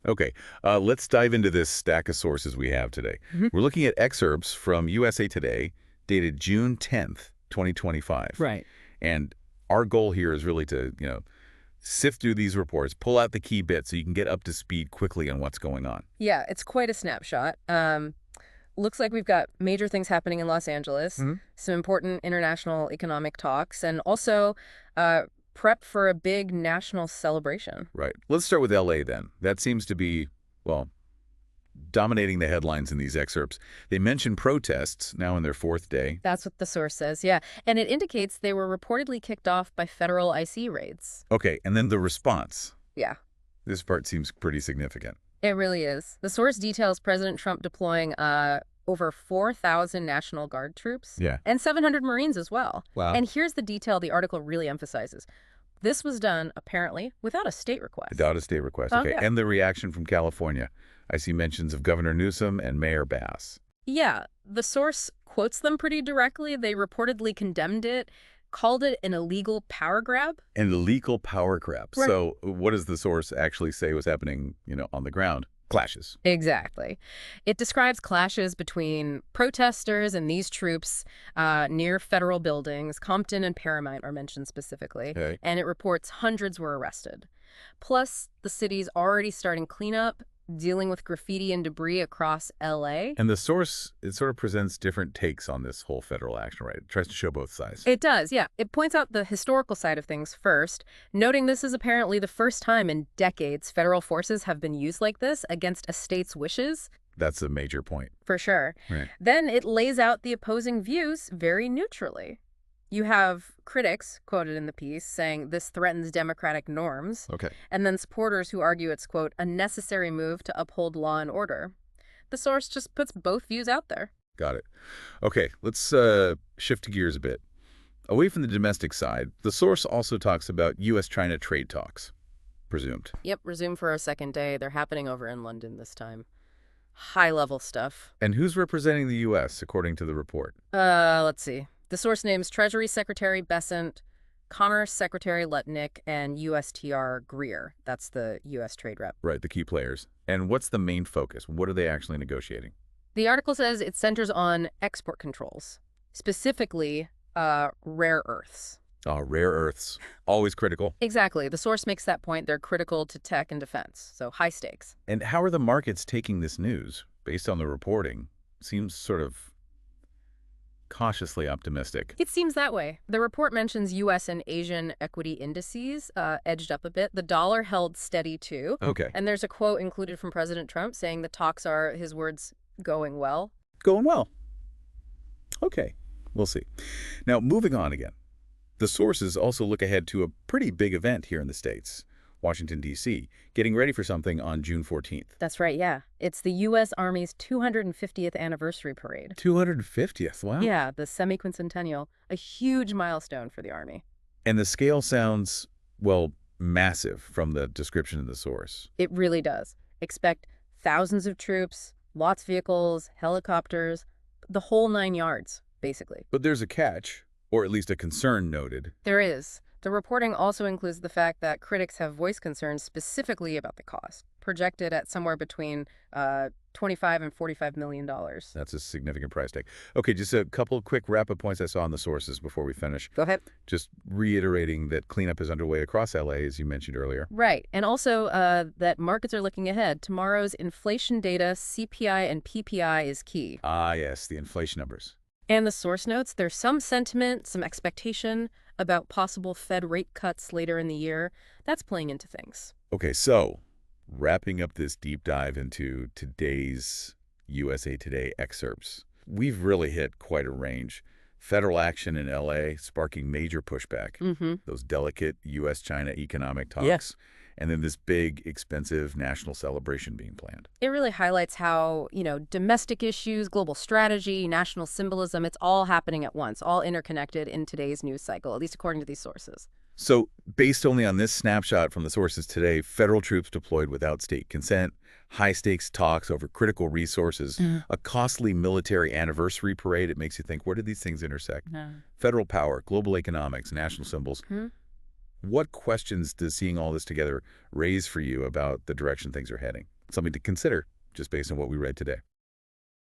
Okay, let's dive into this stack of sources we have today. Mhm. We're looking at excerpts from USA Today, dated June 10th, 2025. Right. And our goal here is really to, sift through these reports, pull out the key bits so you can get up to speed quickly on what's going on. Yeah, it's quite a snapshot. Looks like we've got major things happening in Los Angeles, Hmm. some important international economic talks, and also uh, prep for a big national celebration. Right. Let's start with LA then. That seems to be, well, dominating the headlines in these excerpts. They mention protests now in their fourth day. That's what the source says, yeah. And it indicates they were reportedly kicked off by federal IC raids. Okay, and then the response. Yeah, This part seems pretty significant. it really is. The source details President Trump deploying over 4,000 National Guard troops Yeah. and 700 Marines as well. Wow. And here's the detail the article really emphasizes. This was done, apparently, without a state request. Without a state request. Oh, Okay, yeah. and the reaction from California. I see mentions of Governor Newsom and Mayor Bass. Yeah, the source quotes them pretty directly. They reportedly condemned it, called it an illegal power grab. An illegal power grab. Right. So what does the source actually say was happening, on the ground? Clashes. Exactly. It describes clashes between protesters and these troops near federal buildings. Compton and Paramount are mentioned specifically. Okay. And it reports hundreds were arrested. Plus, the city's already starting cleanup, dealing with graffiti and debris across LA. And the source, it sort of presents different takes on this whole federal action, right? It tries to show both sides. It does, yeah. It points out the historical side of things first, noting this is apparently the first time in decades federal forces have been used like this against a state's wishes. That's a major point. For sure. Right. Then it lays out the opposing views very neutrally. You have critics, quoted in the piece, saying this threatens democratic norms, Okay. and then supporters who argue it's, quote, a necessary move to uphold law and order. The source just puts both views out there. Got it. Okay, let's shift gears a bit. Away from the domestic side, the source also talks about U.S.-China trade talks, presumed. Yep, resume for a second day. They're happening over in London this time. High-level stuff. And who's representing the U.S., according to the report? Let's see. The source names Treasury Secretary Bessent, Commerce Secretary Lutnick, and USTR Greer. That's the U.S. trade rep. Right, the key players. And what's the main focus? What are they actually negotiating? The article says it centers on export controls, specifically rare earths. Oh, rare earths. Always critical. Exactly. The source makes that point. They're critical to tech and defense, so high stakes. And how are the markets taking this news? Based on the reporting, seems sort of cautiously optimistic. It seems that way. The report mentions U.S. and Asian equity indices edged up a bit. The dollar held steady, too. Okay. And there's a quote included from President Trump saying the talks are, his words, going well. Going well. Okay, we'll see. Now, moving on again. The sources also look ahead to a pretty big event here in the States, Washington, D.C., getting ready for something on June 14th. That's right, yeah. It's the U.S. Army's 250th anniversary parade. 250th, wow. Yeah, the semi-quincentennial, a huge milestone for the Army. And the scale sounds, well, massive from the description in the source. It really does. Expect thousands of troops, lots of vehicles, helicopters, the whole 9 yards, basically. But there's a catch, or at least a concern noted. There is. The reporting also includes the fact that critics have voiced concerns specifically about the cost, projected at somewhere between $25 and $45 million. That's a significant price tag. Okay, just a couple quick wrap-up points I saw in the sources before we finish. Go ahead. Just reiterating that cleanup is underway across L.A., as you mentioned earlier. Right. And also that markets are looking ahead. Tomorrow's inflation data, CPI and PPI, is key. Ah, yes, the inflation numbers. And the source notes there's some sentiment, some expectation about possible Fed rate cuts later in the year. That's playing into things. Okay, so wrapping up this deep dive into today's USA Today excerpts, we've really hit quite a range. Federal action in L.A. sparking major pushback. Mm-hmm. Those delicate U.S.-China economic talks. Yes. And then this big, expensive national celebration being planned. It really highlights how, domestic issues, global strategy, national symbolism, it's all happening at once, all interconnected in today's news cycle, at least according to these sources. So, based only on this snapshot from the sources today, federal troops deployed without state consent, high-stakes talks over critical resources, a costly military anniversary parade. It makes you think, where do these things intersect? No. Federal power, global economics, national symbols. What questions does seeing all this together raise for you about the direction things are heading? Something to consider just based on what we read today.